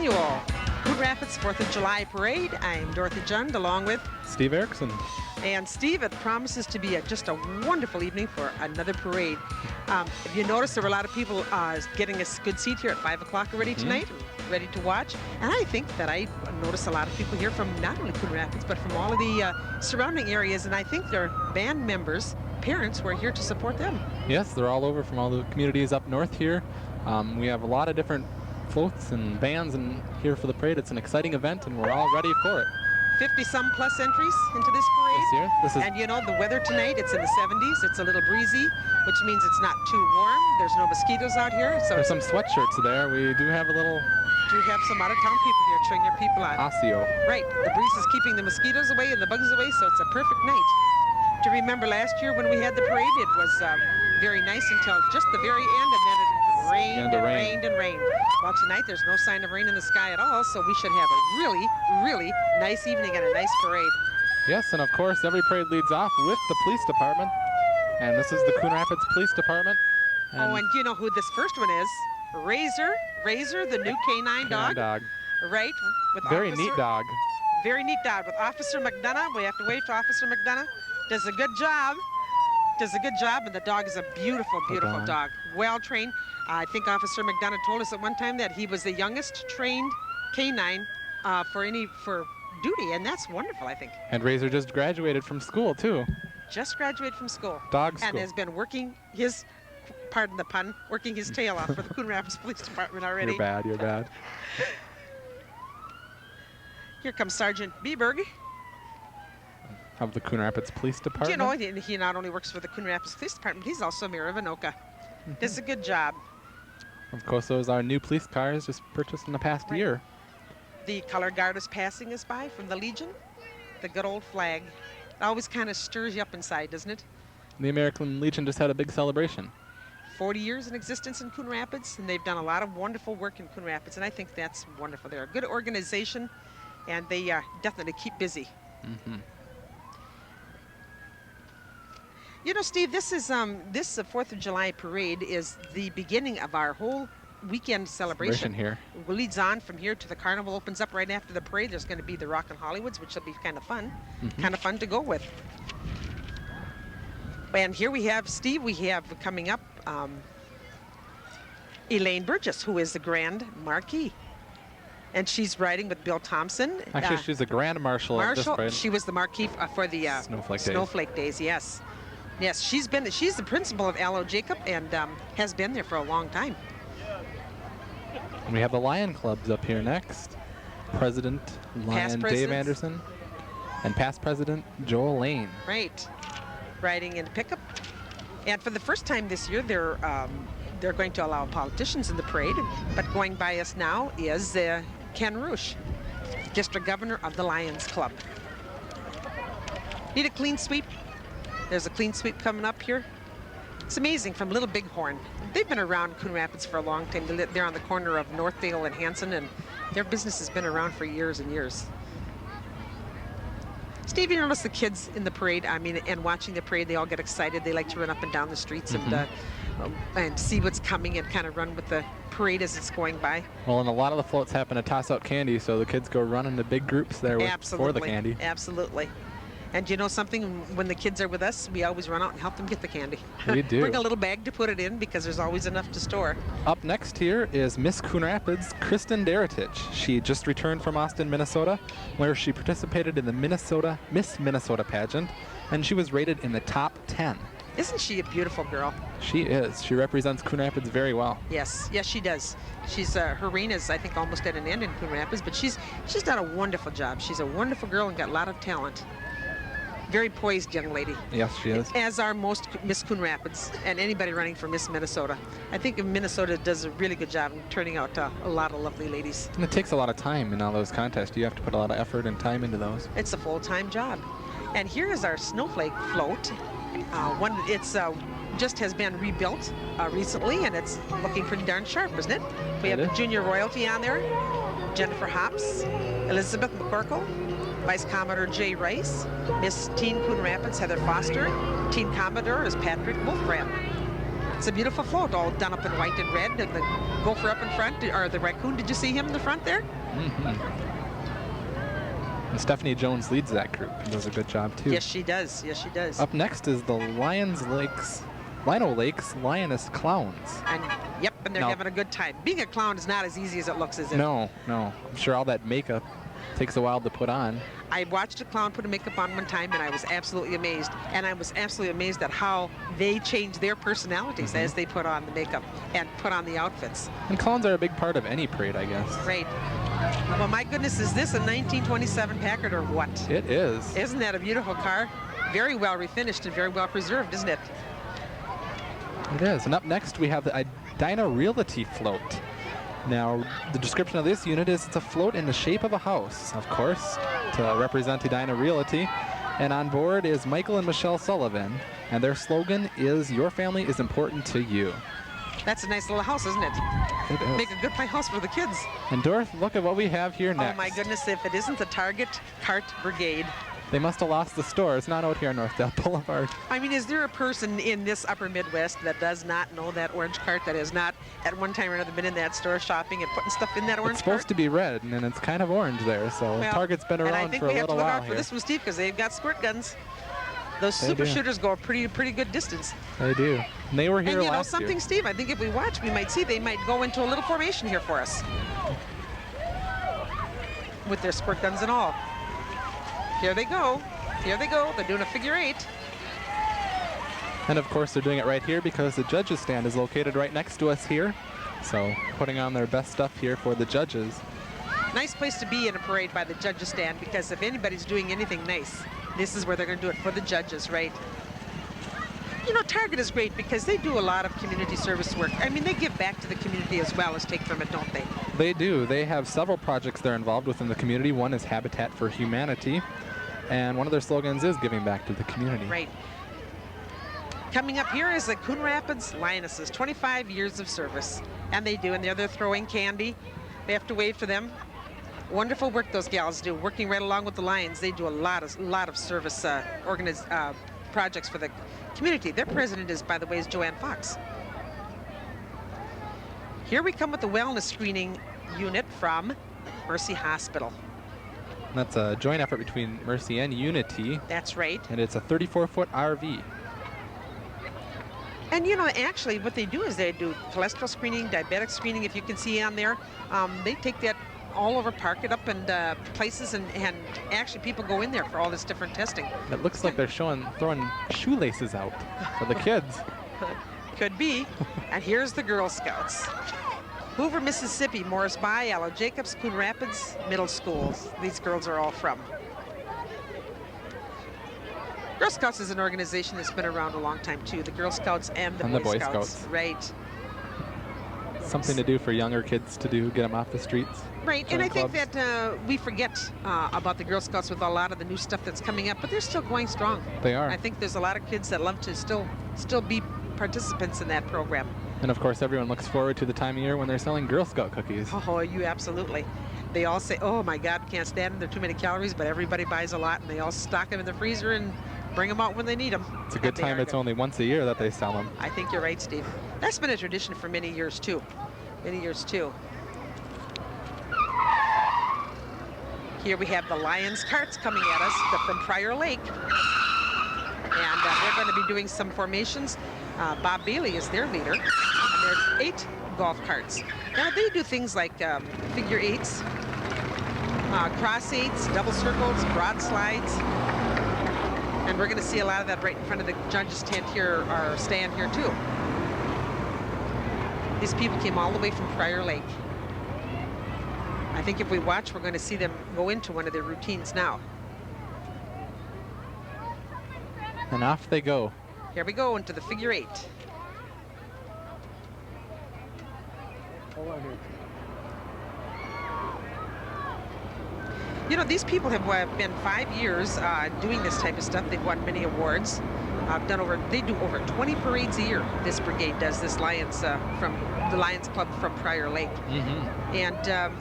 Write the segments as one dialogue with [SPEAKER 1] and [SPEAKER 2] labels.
[SPEAKER 1] annual Coon Rapids 4th of July Parade. I'm Dorothy Jund along with
[SPEAKER 2] Steve Erickson.
[SPEAKER 1] And Steve, it promises to be just a wonderful evening for another parade. If you notice, there were a lot of people getting a good seat here at 5 o'clock already tonight, ready to watch. And I think that I noticed a lot of people here from not only Coon Rapids, but from all of the surrounding areas. And I think their band members, parents, were here to support them.
[SPEAKER 2] Yes, they're all over from all the communities up north here. We have a lot of different floats and bands here for the parade. It's an exciting event, and we're all ready for it.
[SPEAKER 1] 50-some plus entries into this parade.
[SPEAKER 2] This year?
[SPEAKER 1] And you know, the weather tonight, it's in the 70s. It's a little breezy, which means it's not too warm. There's no mosquitoes out here. So
[SPEAKER 2] there's some sweatshirts there. We do have a little...
[SPEAKER 1] Do have some out-of-town people here cheering their people on.
[SPEAKER 2] Osseo.
[SPEAKER 1] Right. The breeze is keeping the mosquitoes away and the bugs away, so it's a perfect night. Do you remember last year when we had the parade? It was very nice until just the very end, and then it rained and rained and rained. Well, tonight there's no sign of rain in the sky at all, so we should have a really, really nice evening and a nice parade.
[SPEAKER 2] Yes, and of course, every parade leads off with the police department. And this is the Coon Rapids Police Department.
[SPEAKER 1] And do you know who this first one is? Razor, the new canine dog. Right. With
[SPEAKER 2] very neat dog.
[SPEAKER 1] Very neat dog. With Officer McDonough. We have to wave to Officer McDonough. Does a good job. And the dog is a beautiful, beautiful dog. Well trained. I think Officer McDonough told us at one time that he was the youngest trained canine for duty, and that's wonderful, I think.
[SPEAKER 2] And Razor just graduated from school, too.
[SPEAKER 1] Just graduated from school.
[SPEAKER 2] Dog school.
[SPEAKER 1] And has been working his, pardon the pun, working his tail off for the Coon Rapids Police Department already.
[SPEAKER 2] You're bad.
[SPEAKER 1] Here comes Sergeant Beberg.
[SPEAKER 2] Of the Coon Rapids Police Department.
[SPEAKER 1] You know, he not only works for the Coon Rapids Police Department, he's also mayor of Anoka. Does a good job.
[SPEAKER 2] Of course, those are new police cars just purchased in the past year.
[SPEAKER 1] The color guard is passing us by from the Legion. The good old flag. It always kind of stirs you up inside, doesn't it?
[SPEAKER 2] The American Legion just had a big celebration.
[SPEAKER 1] 40 years in existence in Coon Rapids, and they've done a lot of wonderful work in Coon Rapids, and I think that's wonderful. They're a good organization, and they definitely keep busy. You know, Steve, this is this 4th of July parade is the beginning of our whole weekend celebration
[SPEAKER 2] here.
[SPEAKER 1] It leads on from here to the carnival opens up right after the parade. There's going to be the Rockin' Hollywoods, which will be kind of fun, to go with. And here we have, Steve, we have coming up Elaine Burgess, who is the Grand Marquis. And she's riding with Bill Thompson.
[SPEAKER 2] Actually, she's the Grand Marshal of this parade.
[SPEAKER 1] She was the Marquis for the Snowflake Days, yes. Yes, she's the principal of Allo Jacob and has been there for a long time.
[SPEAKER 2] And we have the Lion Clubs up here next. President Lion Dave Anderson and past President Joel Lane.
[SPEAKER 1] Right, riding in a pickup. And for the first time this year, they're going to allow politicians in the parade. But going by us now is Ken Roosh, District Governor of the Lions Club. Need a clean sweep? There's a clean sweep coming up here. It's amazing, from Little Bighorn. They've been around Coon Rapids for a long time. They're on the corner of Northdale and Hanson, and their business has been around for years and years. Steve, you notice the kids in the parade, and watching the parade, they all get excited. They like to run up and down the streets and see what's coming and kind of run with the parade as it's going by.
[SPEAKER 2] Well, and a lot of the floats happen to toss out candy, so the kids go run into big groups there for the candy.
[SPEAKER 1] Absolutely. And you know something? When the kids are with us, we always run out and help them get the candy.
[SPEAKER 2] We do.
[SPEAKER 1] Bring a little bag to put it in because there's always enough to store.
[SPEAKER 2] Up next here is Miss Coon Rapids, Kristen Deritich. She just returned from Austin, Minnesota, where she participated in the Miss Minnesota pageant, and she was rated in the top 10.
[SPEAKER 1] Isn't she a beautiful girl?
[SPEAKER 2] She is. She represents Coon Rapids very well.
[SPEAKER 1] Yes, she does. She's her reign is, I think, almost at an end in Coon Rapids, but she's done a wonderful job. She's a wonderful girl and got a lot of talent. Very poised young lady.
[SPEAKER 2] Yes, she is.
[SPEAKER 1] As are most Miss Coon Rapids and anybody running for Miss Minnesota. I think Minnesota does a really good job in turning out a lot of lovely ladies.
[SPEAKER 2] And it takes a lot of time in all those contests. You have to put a lot of effort and time into those.
[SPEAKER 1] It's a full-time job. And here is our snowflake float. Just has been rebuilt recently, and it's looking pretty darn sharp, isn't it? We have Junior Royalty on there, Jennifer Hops, Elizabeth McCorkle, Vice Commodore Jay Rice, Miss Teen Coon Rapids Heather Foster, Teen Commodore is Patrick Wolfram. It's a beautiful float, all done up in white and red, and the gopher up in front, or the raccoon. Did you see him in the front there?
[SPEAKER 2] And Stephanie Jones leads that group and does a good job too.
[SPEAKER 1] Yes, she does. Yes, she does.
[SPEAKER 2] Up next is the Lino Lakes Lioness Clowns.
[SPEAKER 1] And yep, and they're having a good time. Being a clown is not as easy as it looks, is it?
[SPEAKER 2] No. I'm sure all that makeup takes a while to put on.
[SPEAKER 1] I watched a clown put a makeup on one time, and I was absolutely amazed. And I was absolutely amazed at how they change their personalities as they put on the makeup and put on the outfits.
[SPEAKER 2] And clowns are a big part of any parade, I guess.
[SPEAKER 1] Right. Well, my goodness, is this a 1927 Packard or what?
[SPEAKER 2] It is.
[SPEAKER 1] Isn't that a beautiful car? Very well refinished and very well preserved, isn't it?
[SPEAKER 2] It is. And up next, we have the Edina Realty float. Now, the description of this unit is it's a float in the shape of a house, of course, to represent Edina Realty. And on board is Michael and Michelle Sullivan, and their slogan is, "Your family is important to you."
[SPEAKER 1] That's a nice little house, isn't it?
[SPEAKER 2] It is.
[SPEAKER 1] Make a good house for the kids.
[SPEAKER 2] And Dorth, look at what we have here next.
[SPEAKER 1] Oh my goodness, if it isn't the Target Cart Brigade.
[SPEAKER 2] They must have lost the store. It's not out here on Northdale Boulevard.
[SPEAKER 1] I mean, is there a person in this upper Midwest that does not know that orange cart, that has not at one time or another been in that store shopping and putting stuff in that orange
[SPEAKER 2] It's supposed to be red, and it's kind of orange there, so
[SPEAKER 1] Well,
[SPEAKER 2] Target's been
[SPEAKER 1] and I
[SPEAKER 2] around
[SPEAKER 1] think
[SPEAKER 2] for a
[SPEAKER 1] we have to
[SPEAKER 2] little
[SPEAKER 1] look
[SPEAKER 2] while
[SPEAKER 1] out for
[SPEAKER 2] here.
[SPEAKER 1] this one, Steve, because they've got squirt guns. Those
[SPEAKER 2] They
[SPEAKER 1] super
[SPEAKER 2] do.
[SPEAKER 1] shooters go a pretty good distance.
[SPEAKER 2] They do. And they were here
[SPEAKER 1] And you know
[SPEAKER 2] last
[SPEAKER 1] something,
[SPEAKER 2] year.
[SPEAKER 1] Steve? I think if we watch, we might see they might go into a little formation here for us. With their squirt guns and all. Here they go. Here they go. They're doing a figure 8.
[SPEAKER 2] And of course, they're doing it right here because the judges' stand is located right next to us here. So putting on their best stuff here for the judges.
[SPEAKER 1] Nice place to be in a parade by the judges' stand, because if anybody's doing anything nice, this is where they're going to do it for the judges, right? You know, Target is great because they do a lot of community service work. I mean, they give back to the community as well as take from it, don't they?
[SPEAKER 2] They do. They have several projects they're involved with in the community. One is Habitat for Humanity. And one of their slogans is giving back to the community.
[SPEAKER 1] Right. Coming up here is the Coon Rapids Lionesses, 25 years of service. And they do, and they're throwing candy. They have to wave for them. Wonderful work those gals do, working right along with the Lions. They do a lot of service projects for the community. Their president is, by the way, is Joanne Fox. Here we come with the wellness screening unit from Mercy Hospital.
[SPEAKER 2] That's a joint effort between Mercy and Unity.
[SPEAKER 1] That's right.
[SPEAKER 2] And it's a 34-foot RV.
[SPEAKER 1] And you know, actually what they do is they do cholesterol screening, diabetic screening, if you can see on there. They take that all over, park it up in places, and actually people go in there for all this different testing.
[SPEAKER 2] It looks like they're throwing shoelaces out for the kids.
[SPEAKER 1] Could be. And here's the Girl Scouts. Hoover, Mississippi, Morris Bay, Allo Jacobs, Coon Rapids Middle Schools. These girls are all from. Girl Scouts is an organization that's been around a long time too. The Girl Scouts and the Boy Scouts. Right.
[SPEAKER 2] Something to do for younger kids to do, get them off the streets.
[SPEAKER 1] Right, and I think that we forget about the Girl Scouts with a lot of the new stuff that's coming up, but they're still going strong.
[SPEAKER 2] They are.
[SPEAKER 1] I think there's a lot of kids that love to still be participants in that program.
[SPEAKER 2] And of course, everyone looks forward to the time of year when they're selling Girl Scout cookies.
[SPEAKER 1] Oh, you absolutely. They all say, oh my God, can't stand them. They're too many calories, but everybody buys a lot, and they all stock them in the freezer and bring them out when they need them.
[SPEAKER 2] It's a good time. It's only once a year that they sell them.
[SPEAKER 1] I think you're right, Steve. That's been a tradition for many years, too. Many years, too. Here we have the Lions carts coming at us from Prior Lake. And they're going to be doing some formations. Bob Bailey is their leader. And there's 8 golf carts. Now, they do things like figure 8s, cross 8s, double circles, broad slides. And we're going to see a lot of that right in front of the judges' tent here, or stand here, too. These people came all the way from Prior Lake. I think if we watch, we're going to see them go into one of their routines now.
[SPEAKER 2] And off they go.
[SPEAKER 1] Here we go into the figure 8. You know, these people have been 5 years doing this type of stuff. They've won many awards. They do over 20 parades a year. This brigade does, this Lions from the Lions Club from Prior Lake.
[SPEAKER 2] Mm-hmm.
[SPEAKER 1] And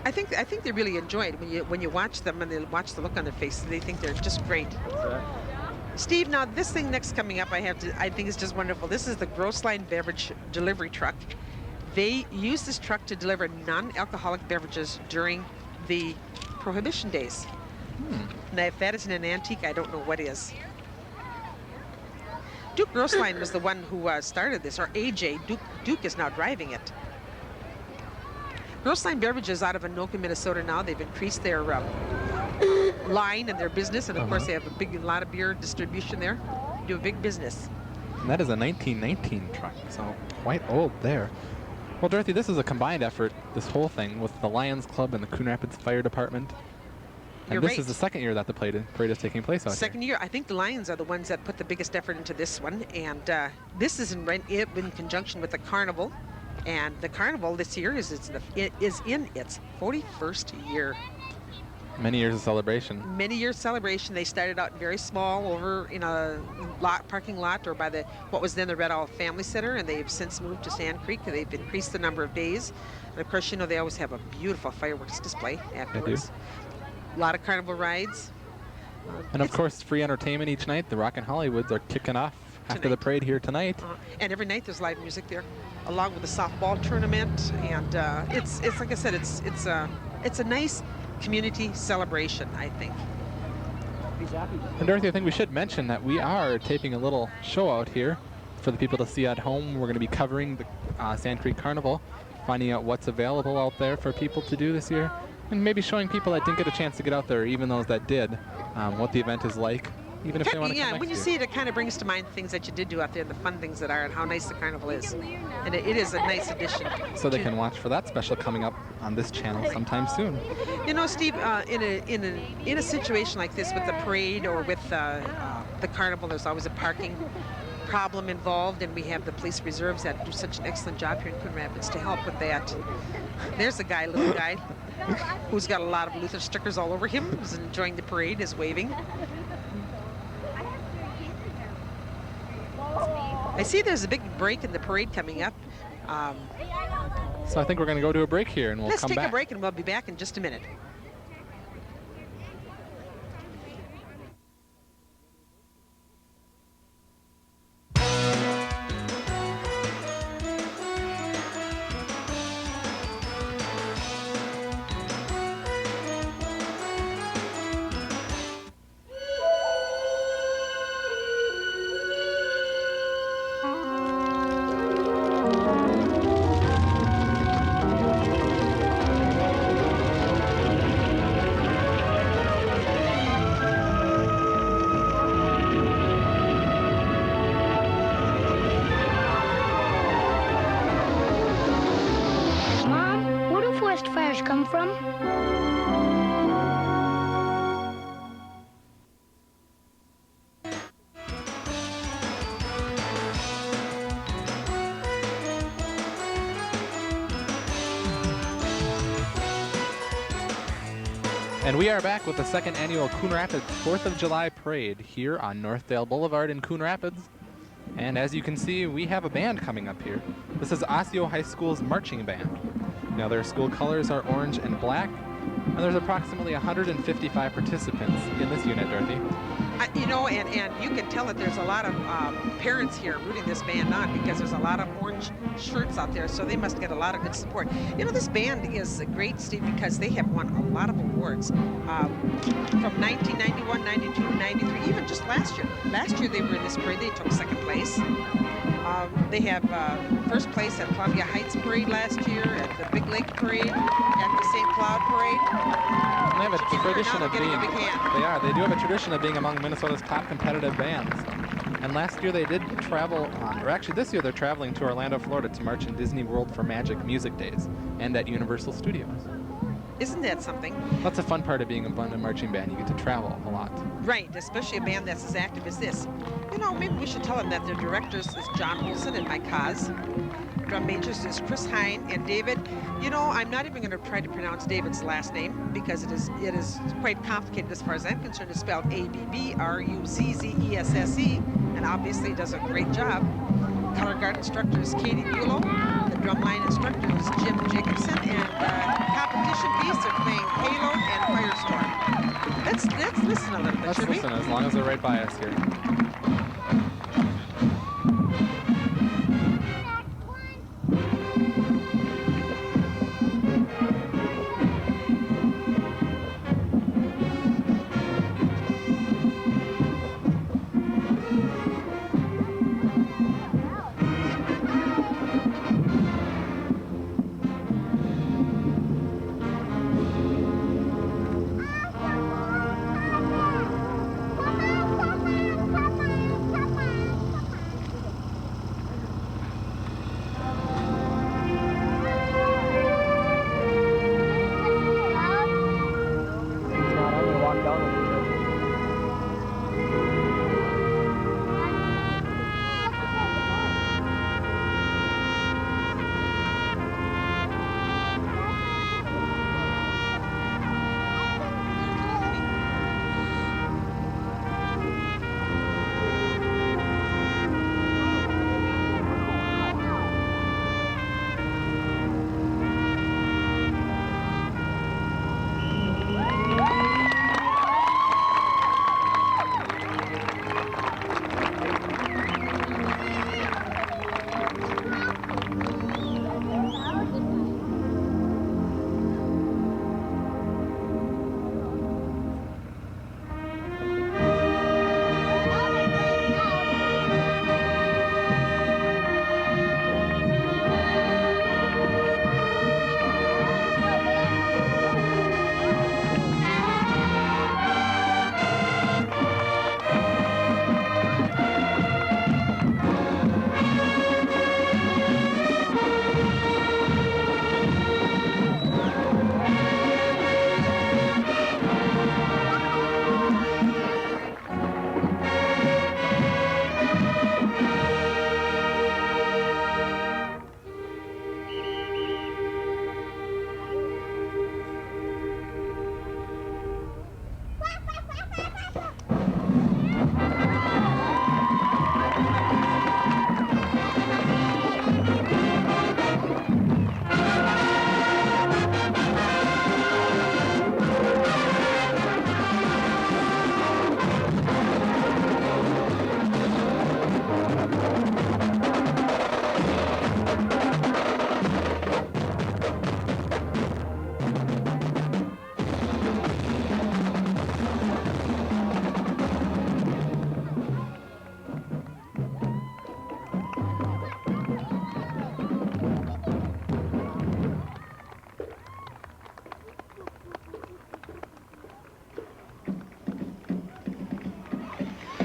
[SPEAKER 1] I think they really enjoy it when you watch them and they watch the look on their faces. They think they're just great. Steve, now this thing next coming up, I think is just wonderful. This is the Grossline Beverage Delivery Truck. They use this truck to deliver non-alcoholic beverages during the Prohibition days. Now, if that isn't an antique, I don't know what is. Duke Grossline was the one who started this, or AJ. Duke is now driving it. Grossline Beverages out of Anoka, Minnesota now. They've increased their line and their business, and of course they have a lot of beer distribution there. Do a big business.
[SPEAKER 2] And that is a 1919 truck, so quite old there. Well, Dorothy, this is a combined effort, this whole thing, with the Lions Club and the Coon Rapids Fire Department. And
[SPEAKER 1] You're
[SPEAKER 2] this
[SPEAKER 1] right.
[SPEAKER 2] is the second year that the parade is taking place out
[SPEAKER 1] Second year. I think the Lions are the ones that put the biggest effort into this one, and this is in conjunction with the carnival. And the carnival this year is in its 41st year.
[SPEAKER 2] Many years of celebration.
[SPEAKER 1] Many years celebration. They started out very small over in a parking lot or by what was then the Red Owl Family Center, and they've since moved to Sand Creek. They've increased the number of days. And of course, you know, they always have a beautiful fireworks display afterwards. A lot of carnival rides.
[SPEAKER 2] And of course, free entertainment each night. The Rockin' Hollywoods are kicking off after the parade here tonight.
[SPEAKER 1] And every night there's live music there, along with the softball tournament. And it's like I said, it's a nice community celebration, I think.
[SPEAKER 2] And Dorothy, I think we should mention that we are taping a little show out here for the people to see at home. We're going to be covering the Sand Creek Carnival, finding out what's available out there for people to do this year, and maybe showing people that didn't get a chance to get out there, even those that did, what the event is like, even if they want to come
[SPEAKER 1] when you
[SPEAKER 2] next
[SPEAKER 1] see
[SPEAKER 2] year.
[SPEAKER 1] it, it kind of brings to mind things that you did do out there, the fun things that are, and how nice the carnival is. And it is a nice addition.
[SPEAKER 2] So they can watch for that special coming up on this channel sometime soon.
[SPEAKER 1] You know, Steve, in a situation like this with the parade or with the carnival, there's always a parking problem involved, and we have the police reserves that do such an excellent job here in Coon Rapids to help with that. There's a guy, little guy, who's got a lot of Luther stickers all over him, who's enjoying the parade, is waving. I see there's a big break in the parade coming up.
[SPEAKER 2] So I think we're going to go to a break here, and we'll
[SPEAKER 1] Let's
[SPEAKER 2] come
[SPEAKER 1] take
[SPEAKER 2] back.
[SPEAKER 1] a break, and we'll be back in just a minute.
[SPEAKER 3] Mom, where do forest fires come from?
[SPEAKER 2] And we are back with the second annual Coon Rapids 4th of July Parade here on Northdale Boulevard in Coon Rapids. And as you can see, we have a band coming up here. This is Osseo High School's marching band. Now their school colors are orange and black, and there's approximately 155 participants in this unit, Dorothy.
[SPEAKER 1] You know, and you can tell that there's a lot of parents here rooting this band on, because there's a lot of orange shirts out there, so they must get a lot of good support. You know, this band is great, Steve, because they have won a lot of awards from 1991, 92, 93, even just last year. Last year they were in this parade, they took second place. They have first place at Columbia Heights Parade last year, at the Big Lake Parade, at the St. Cloud Parade.
[SPEAKER 2] They have a tradition of being,
[SPEAKER 1] a big hand.
[SPEAKER 2] they do have a tradition of being among Minnesota's top competitive bands. And last year they did travel, or actually this year they're traveling to Orlando, Florida to march in Disney World for Magic Music Days and at Universal Studios.
[SPEAKER 1] Isn't that something?
[SPEAKER 2] That's a fun part of being a marching band. You get to travel a lot.
[SPEAKER 1] Right, especially a band that's as active as this. You know, maybe we should tell them that their directors is John Olson and Mike Haas. Drum majors is Chris Hine and David. You know, I'm not even going to try to pronounce David's last name, because it is quite complicated as far as I'm concerned. It's spelled A-B-B-R-U-Z-Z-E-S-S-E, and obviously does a great job. Color guard instructor is Katie Bulow. The drumline instructor is Jim Jacobson, and competition beasts are playing Payload and Firestorm. Let's listen a little bit,
[SPEAKER 2] Let's
[SPEAKER 1] should
[SPEAKER 2] listen, as long as they're right by us here.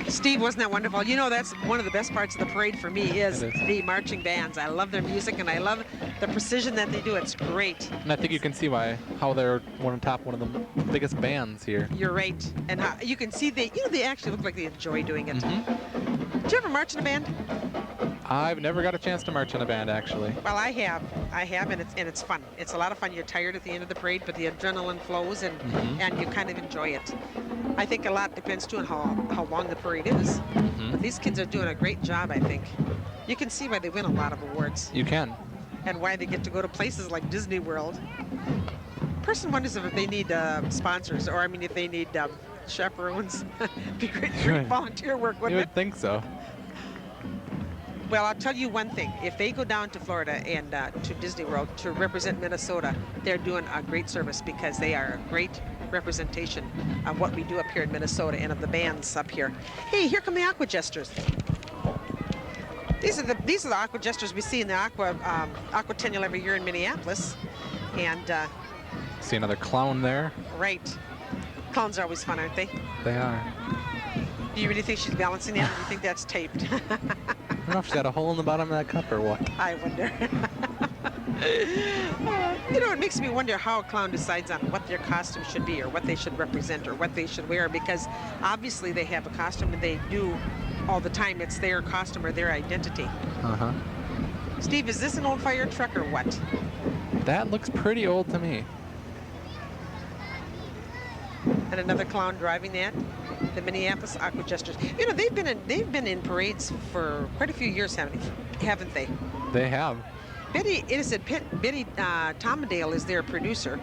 [SPEAKER 1] Steve, wasn't that wonderful? You know, that's one of the best parts of the parade for me is
[SPEAKER 2] It is.
[SPEAKER 1] the marching bands. I love their music, and I love the precision that they do. It's great.
[SPEAKER 2] And I think you can see how they're one of the biggest bands here.
[SPEAKER 1] You're right. And how, you can see they actually look like they enjoy doing it.
[SPEAKER 2] Mhm.
[SPEAKER 1] Did you ever march in a band?
[SPEAKER 2] I've never got a chance to march in a band, actually.
[SPEAKER 1] Well, I have, and it's fun. It's a lot of fun. You're tired at the end of the parade, but the adrenaline flows, and you kind of enjoy it. I think a lot depends too on how long the parade is. But these kids are doing a great job, I think. You can see why they win a lot of awards
[SPEAKER 2] You can.
[SPEAKER 1] and why they get to go to places like Disney World. Person wonders if they need sponsors, or I mean, if they need chaperones. Be great
[SPEAKER 2] Right.
[SPEAKER 1] volunteer work,
[SPEAKER 2] You
[SPEAKER 1] wouldn't it?
[SPEAKER 2] would think so.
[SPEAKER 1] Well, I'll tell you one thing. If they go down to Florida and to Disney World to represent Minnesota, they're doing a great service because they are a great representation of what we do up here in Minnesota and of the bands up here. Hey, here come the Aqua Jesters. These are the Aqua Jesters we see in the Aquatennial every year in Minneapolis. And
[SPEAKER 2] See another clown there.
[SPEAKER 1] right, clowns are always fun, aren't they?
[SPEAKER 2] They are.
[SPEAKER 1] Do you really think she's balancing that, or do you think that's taped?
[SPEAKER 2] I don't know if she's got a hole in the bottom of that cup or what.
[SPEAKER 1] I wonder. You know, it makes me wonder how a clown decides on what their costume should be or what they should represent or what they should wear, because obviously they have a costume and they do all the time. It's their costume or their identity.
[SPEAKER 2] Uh-huh.
[SPEAKER 1] Steve, is this an old fire truck or what?
[SPEAKER 2] That looks pretty old to me.
[SPEAKER 1] And another clown driving that? The Minneapolis Aqua Jesters. You know, they've been in parades for quite a few years, haven't they?
[SPEAKER 2] They have.
[SPEAKER 1] Betty Tomendale is their producer.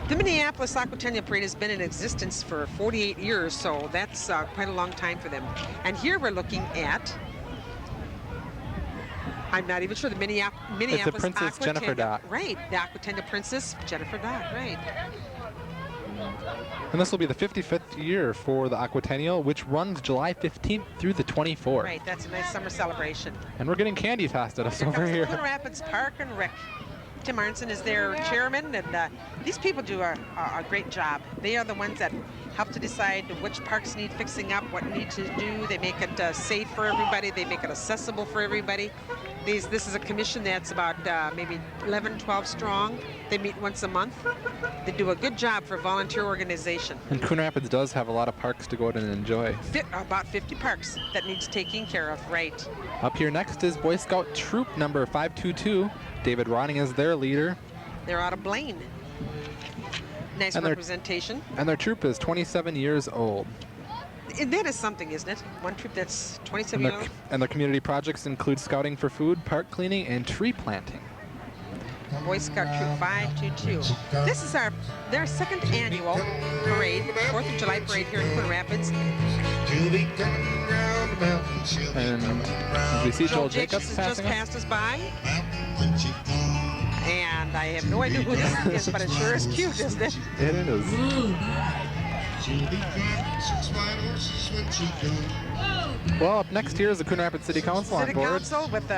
[SPEAKER 1] The Minneapolis Aquatennial Parade has been in existence for 48 years, so that's quite a long time for them. And here we're looking at, I'm not even sure, the Minneapolis
[SPEAKER 2] It's the Princess Jennifer Dodd.
[SPEAKER 1] Right, the Aquatennial Princess Jennifer Dodd, right.
[SPEAKER 2] And this will be the 55th year for the Aquatennial, which runs July 15th through the 24th.
[SPEAKER 1] Right, that's a nice summer celebration.
[SPEAKER 2] And we're getting candy tossed at us over
[SPEAKER 1] Comes the
[SPEAKER 2] here.
[SPEAKER 1] Coon Rapids Park and Rec. Tim Arnson is their chairman, and these people do a great job. They are the ones that help to decide which parks need fixing up, what need to do. They make it safe for everybody. They make it accessible for everybody. This is a commission that's about maybe 11, 12 strong. They meet once a month. They do a good job for a volunteer organization.
[SPEAKER 2] And Coon Rapids does have a lot of parks to go out and enjoy.
[SPEAKER 1] About 50 parks that needs taking care of, right.
[SPEAKER 2] Up here next is Boy Scout Troop number 522. David Ronning is their leader.
[SPEAKER 1] They're out of Blaine. Nice
[SPEAKER 2] and
[SPEAKER 1] representation.
[SPEAKER 2] And their troop is 27 years old.
[SPEAKER 1] And that is something, isn't it? One troop that's 27 years old.
[SPEAKER 2] And their community projects include scouting for food, park cleaning, and tree planting.
[SPEAKER 1] Boy Scout Troop 522. This is their second annual parade, 4th of July parade here in Coon Rapids.
[SPEAKER 2] And we see Joel Jacobs
[SPEAKER 1] has
[SPEAKER 2] passing
[SPEAKER 1] just passed us by. And I have no idea who this is, but it sure is cute, isn't it?
[SPEAKER 2] It is. Well, up next here is the Coon Rapids City Council on board.
[SPEAKER 1] City Council with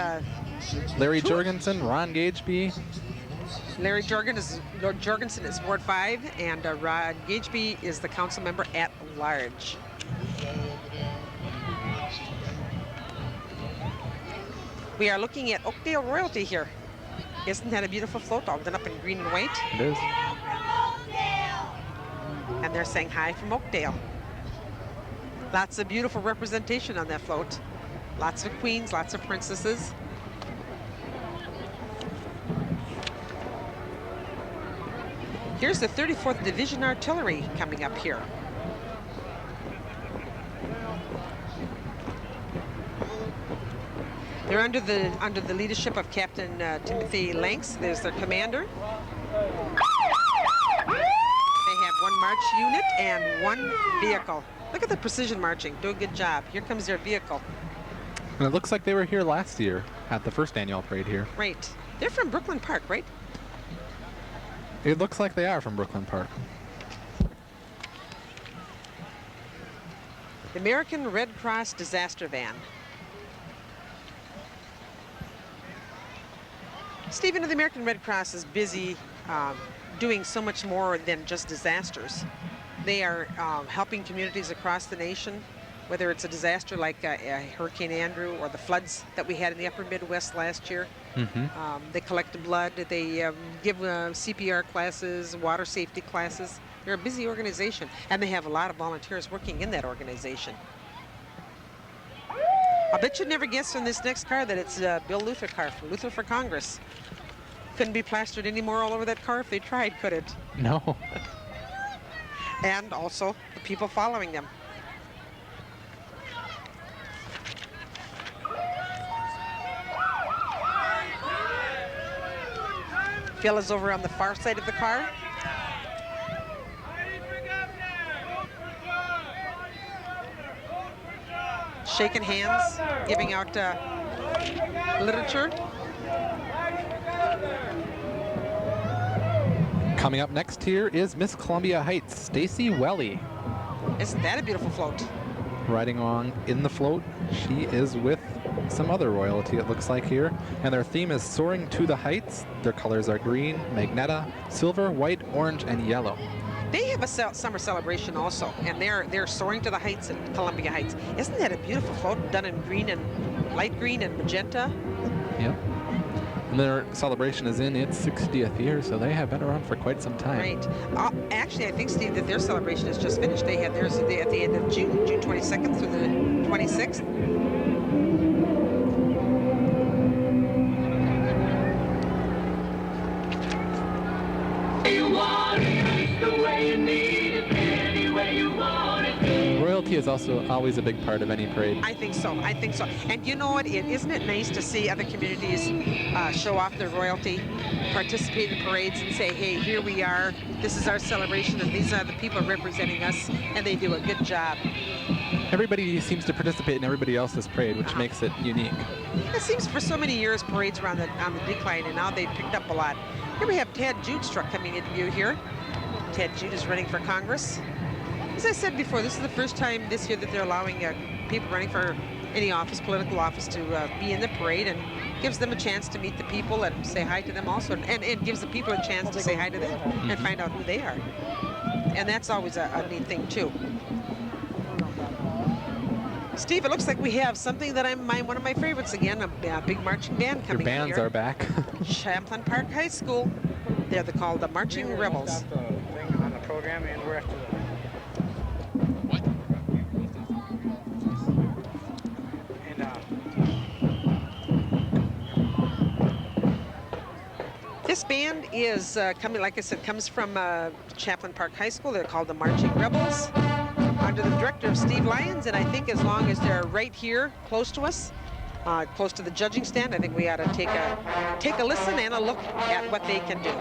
[SPEAKER 2] Larry Jorgensen, Ron Gageby.
[SPEAKER 1] Larry Jorgensen is Ward 5, and Ron Gageby is the council member at large. We are looking at Oakdale Royalty here. Isn't that a beautiful float, all done up in green and white?
[SPEAKER 2] It is.
[SPEAKER 1] And they're saying hi from Oakdale. Lots of beautiful representation on that float. Lots of queens, lots of princesses. Here's the 34th Division Artillery coming up here. They're under the leadership of Captain Timothy Lanks. There's their commander. They have one march unit and one vehicle. Look at the precision marching. Do a good job. Here comes their vehicle.
[SPEAKER 2] And it looks like they were here last year at the first annual parade here.
[SPEAKER 1] Right. They're from Brooklyn Park, right?
[SPEAKER 2] It looks like they are from Brooklyn Park.
[SPEAKER 1] The American Red Cross Disaster Van. Stephen, the American Red Cross is busy doing so much more than just disasters. They are helping communities across the nation, whether it's a disaster like Hurricane Andrew or the floods that we had in the upper Midwest last year. They collect blood, they give CPR classes, water safety classes. They're a busy organization, and they have a lot of volunteers working in that organization. I bet you'd never guess from this next car that it's a Bill Luther car from Luther for Congress. Couldn't be plastered anymore all over that car if they tried, could it?
[SPEAKER 2] No.
[SPEAKER 1] And also the people following them. Phil is over on the far side of the car. Shaking hands, giving out literature.
[SPEAKER 2] Coming up next here is Miss Columbia Heights, Stacy Welly.
[SPEAKER 1] Isn't that a beautiful float?
[SPEAKER 2] Riding along in the float, she is with some other royalty, it looks like here. And their theme is Soaring to the Heights. Their colors are green, magneta, silver, white, orange, and yellow.
[SPEAKER 1] They have a summer celebration also, and they're soaring to the heights in Columbia Heights. Isn't that a beautiful float done in green and light green and magenta?
[SPEAKER 2] Yep. And their celebration is in its 60th year, so they have been around for quite some time.
[SPEAKER 1] Right. Actually, I think, Steve, that their celebration is just finished. They had theirs at the end of June 22nd through the 26th.
[SPEAKER 2] Royalty is also always a big part of any parade.
[SPEAKER 1] I think so. I think so. And you know what? Isn't it nice to see other communities show off their royalty, participate in parades, and say, hey, here we are. This is our celebration, and these are the people representing us, and they do a good job.
[SPEAKER 2] Everybody seems to participate in everybody else's parade, which makes it unique.
[SPEAKER 1] It seems for so many years parades were on the decline, and now they've picked up a lot. Here we have Ted Jude's truck coming into view here. Ted Jude is running for Congress. As I said before, this is the first time this year that they're allowing people running for any office, political office, to be in the parade, and gives them a chance to meet the people and say hi to them also, and gives the people a chance to say hi to them and find out who they are. And that's always a neat thing too. Steve, it looks like we have something that one of my favorites again, a big marching band coming in here.
[SPEAKER 2] Your bands are back.
[SPEAKER 1] Champlain Park High School. They're called the Marching Rebels.
[SPEAKER 4] On the program, and we're after
[SPEAKER 1] This band is coming, like I said, comes from Champlain Park High School. They're called the Marching Rebels, under the director of Steve Lyons. And I think as long as they're right here, close to us, close to the judging stand, I think we ought to take a listen and a look at what they can do.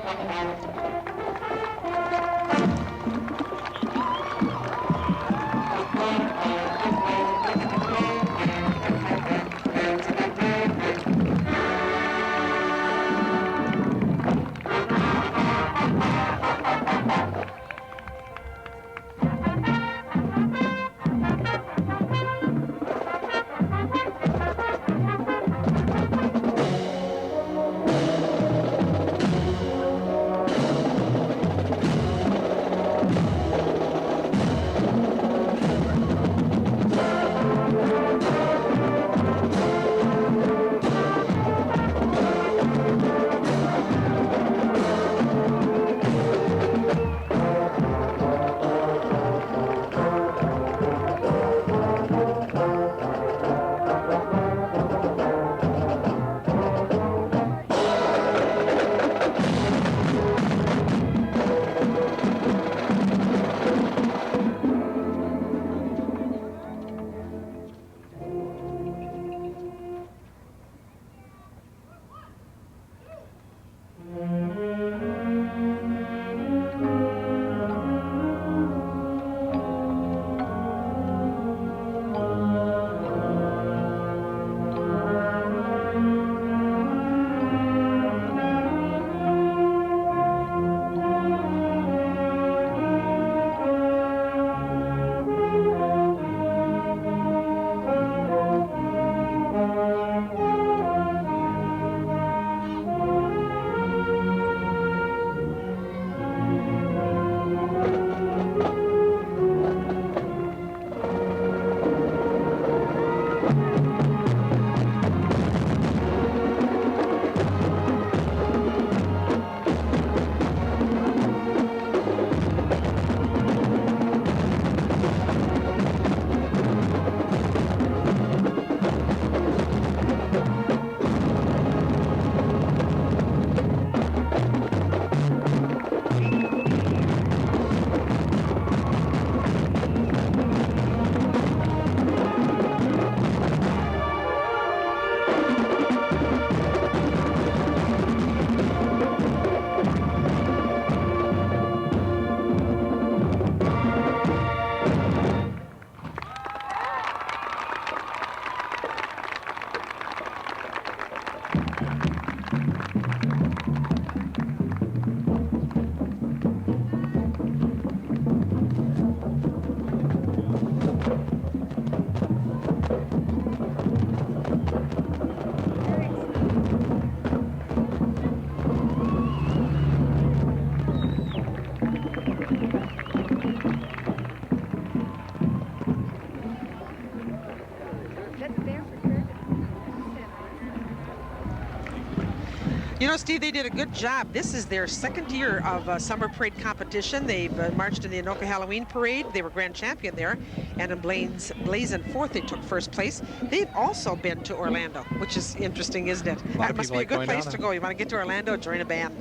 [SPEAKER 1] You know, Steve, they did a good job. This is their second year of summer parade competition. They've marched in the Anoka Halloween Parade. They were grand champion there. And in Blazing Fourth, they took first place. They've also been to Orlando, which is interesting, isn't it? That must be a good place to go. You want to get to Orlando, join a band.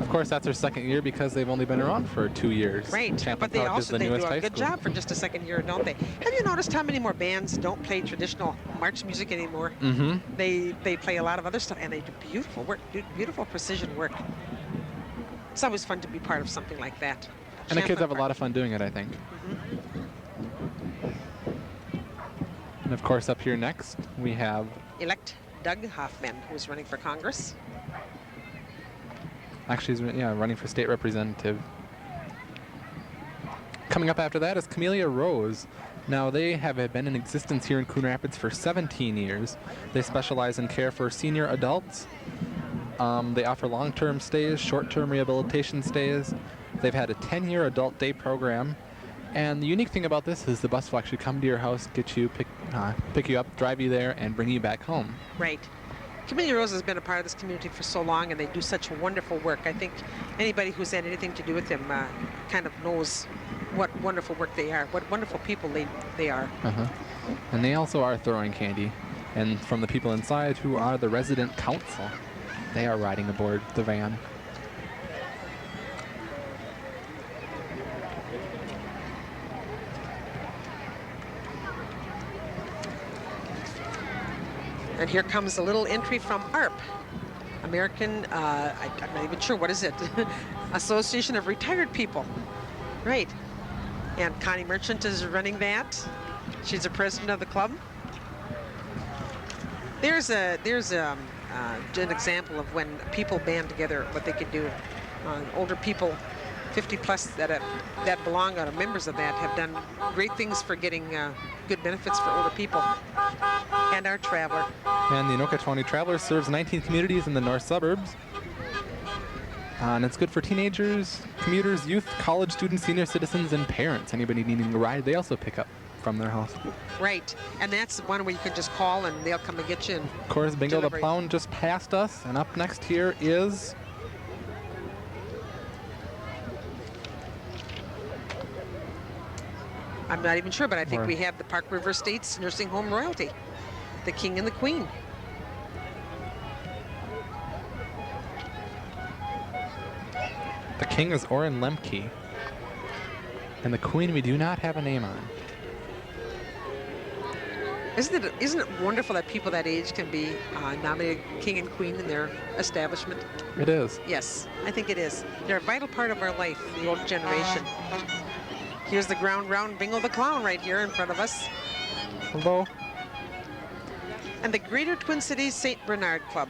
[SPEAKER 2] Of course, that's their second year because they've only been around for 2 years.
[SPEAKER 1] Right,
[SPEAKER 2] Champlain
[SPEAKER 1] but they
[SPEAKER 2] Park is
[SPEAKER 1] also
[SPEAKER 2] the
[SPEAKER 1] they do
[SPEAKER 2] newest
[SPEAKER 1] a
[SPEAKER 2] high
[SPEAKER 1] good
[SPEAKER 2] school.
[SPEAKER 1] job for just a second year, don't they? Have you noticed how many more bands don't play traditional march music anymore?
[SPEAKER 2] Mm-hmm.
[SPEAKER 1] They play a lot of other stuff, and they do beautiful work, beautiful precision work. It's always fun to be part of something like that.
[SPEAKER 2] And the kids
[SPEAKER 1] Champlain
[SPEAKER 2] have a
[SPEAKER 1] Park.
[SPEAKER 2] lot of fun doing it, I think. And of course, up here next, we have,
[SPEAKER 1] Elect Doug Hoffman, who's running for Congress.
[SPEAKER 2] actually, he's, yeah, running for state representative. Coming up after that is Camellia Rose. Now, they have been in existence here in Coon Rapids for 17 years. They specialize in care for senior adults. They offer long-term stays, short-term rehabilitation stays. They've had a 10-year adult day program. And the unique thing about this is the bus will actually come to your house, get you, pick you up, drive you there, and bring you back home.
[SPEAKER 1] Right. Camellia Rose has been a part of this community for so long, and they do such wonderful work. I think anybody who's had anything to do with them kind of knows what wonderful work they are, what wonderful people they are.
[SPEAKER 2] And they also are throwing candy. And from the people inside who are the resident council, they are riding aboard the van.
[SPEAKER 1] And here comes a little entry from ARP, American, I'm not even sure, what is it? Association of Retired People. Right. And Connie Merchant is running that. She's the president of the club. There's an example of when people band together, what they can do. Older people, 50 plus that belong, are members of that, have done great things for getting good benefits for older people. And our Traveler.
[SPEAKER 2] And the Anoka County Traveler serves 19 communities in the north suburbs. And it's good for teenagers, commuters, youth, college students, senior citizens, and parents. Anybody needing a ride, they also pick up from their house.
[SPEAKER 1] Right, and that's one where you can just call and they'll come and get you.
[SPEAKER 2] Of course, Bingo the Clown just passed us, and up next here is...
[SPEAKER 1] I'm not even sure, but I think we have the Park River Estates Nursing Home Royalty, the King and the Queen.
[SPEAKER 2] The king is Orrin Lemke, and the queen we do not have a name on.
[SPEAKER 1] Isn't it wonderful that people that age can be nominated king and queen in their establishment?
[SPEAKER 2] It is.
[SPEAKER 1] Yes, I think it is. They're a vital part of our life, the older generation. Here's the ground round Bingo the Clown right here in front of us.
[SPEAKER 2] Hello.
[SPEAKER 1] And the Greater Twin Cities St. Bernard Club.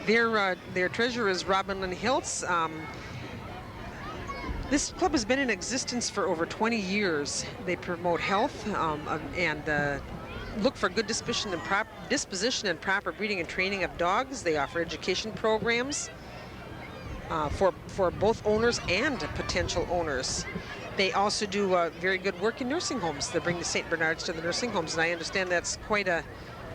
[SPEAKER 1] Their treasurer is Robin Lynn Hiltz. This club has been in existence for over 20 years. They promote health and look for good disposition and proper breeding and training of dogs. They offer education programs for both owners and potential owners. They also do very good work in nursing homes. They bring the St. Bernards to the nursing homes, and I understand that's quite a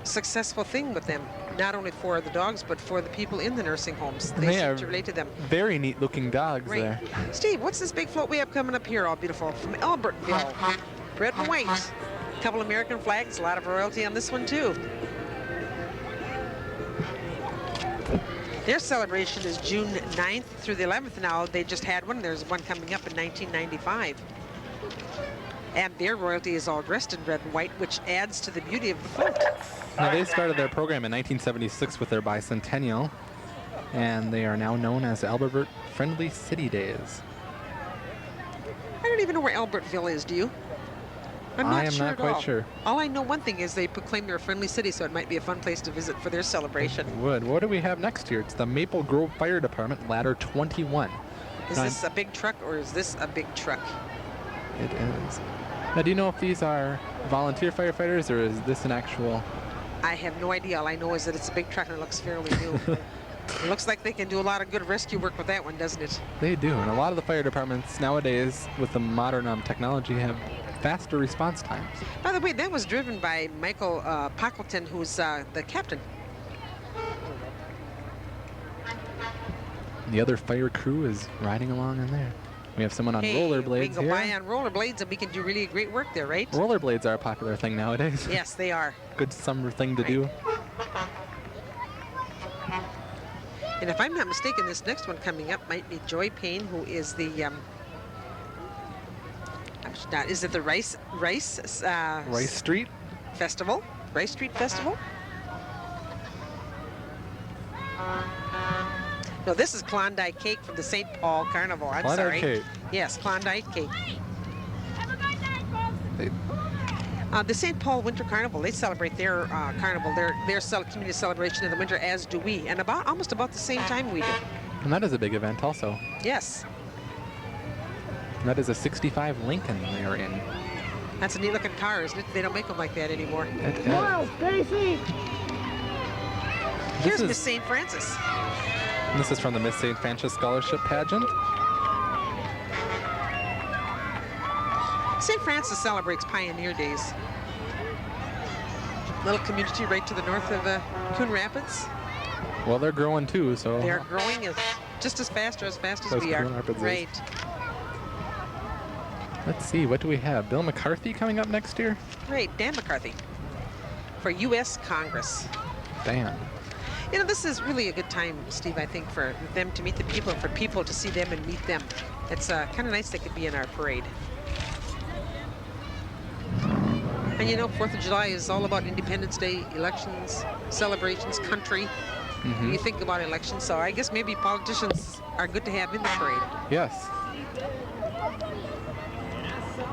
[SPEAKER 1] successful thing with them, not only for the dogs, but for the people in the nursing homes. They seem to relate to them.
[SPEAKER 2] Very neat looking dogs there.
[SPEAKER 1] Steve, what's this big float we have coming up here, all beautiful? From Albertville. Red and white. A couple American flags, a lot of royalty on this one too. Their celebration is June 9th through the 11th now. They just had one. There's one coming up in 1995. And their royalty is all dressed in red and white, which adds to the beauty of the float.
[SPEAKER 2] Now, they started their program in 1976 with their bicentennial, and they are now known as Albertville Friendly City Days.
[SPEAKER 1] I don't even know where Albertville is, do you? I'm not sure
[SPEAKER 2] not quite sure.
[SPEAKER 1] All I know, one thing is they proclaim they're a friendly city, so it might be a fun place to visit for their celebration.
[SPEAKER 2] Would. What do we have next here? It's the Maple Grove Fire Department, Ladder 21.
[SPEAKER 1] Is this a big truck or is this a big truck?
[SPEAKER 2] It is. Now, do you know if these are volunteer firefighters or is this an actual?
[SPEAKER 1] I have no idea. All I know is that it's a big truck and it looks fairly new. It looks like they can do a lot of good rescue work with that one, doesn't it?
[SPEAKER 2] They do, and a lot of the fire departments nowadays with the modern technology have faster response times.
[SPEAKER 1] By the way, that was driven by Michael Pockleton, who's the captain.
[SPEAKER 2] The other fire crew is riding along in there. We have someone on rollerblades
[SPEAKER 1] we can go
[SPEAKER 2] here.
[SPEAKER 1] by on rollerblades and we can do really great work there, right?
[SPEAKER 2] Rollerblades are a popular thing nowadays.
[SPEAKER 1] Yes, they are.
[SPEAKER 2] Good summer thing to do.
[SPEAKER 1] And if I'm not mistaken, this next one coming up might be Joy Payne, who is the is it the Rice
[SPEAKER 2] Street?
[SPEAKER 1] Festival? Rice Street Festival? No, this is Klondike Cake from the St. Paul Carnival. I'm
[SPEAKER 2] Klondike
[SPEAKER 1] sorry.
[SPEAKER 2] Cake.
[SPEAKER 1] Yes, Klondike Cake.
[SPEAKER 2] They-
[SPEAKER 1] The St. Paul Winter Carnival, they celebrate their carnival, their community celebration in the winter, as do we, and almost about the same time we do.
[SPEAKER 2] And that is a big event also.
[SPEAKER 1] Yes,
[SPEAKER 2] And that is a 65 Lincoln they are in.
[SPEAKER 1] that's a neat looking car, isn't it? They don't make them like that anymore.
[SPEAKER 2] It is.
[SPEAKER 3] Wow, Stacy!
[SPEAKER 1] Here's
[SPEAKER 2] is-
[SPEAKER 1] Miss St. Francis.
[SPEAKER 2] And this is from the Miss St. Francis Scholarship Pageant.
[SPEAKER 1] St. Francis celebrates Pioneer Days. Little community right to the north of Coon Rapids.
[SPEAKER 2] Well, they're growing too, so.
[SPEAKER 1] They're growing just as fast as
[SPEAKER 2] As
[SPEAKER 1] we are.
[SPEAKER 2] Coon Rapids is.
[SPEAKER 1] Right.
[SPEAKER 2] Let's see, what do we have? Bill McCarthy coming up next year?
[SPEAKER 1] Right, Dan McCarthy for U.S. Congress.
[SPEAKER 2] Dan.
[SPEAKER 1] You know, this is really a good time, Steve, I think, for them to meet the people and for people to see them and meet them. It's kind of nice they could be in our parade. And you know, 4th of July is all about Independence Day, elections, celebrations, country.
[SPEAKER 2] Mhm.
[SPEAKER 1] You think about elections, so I guess maybe politicians are good to have in the parade.
[SPEAKER 2] Yes.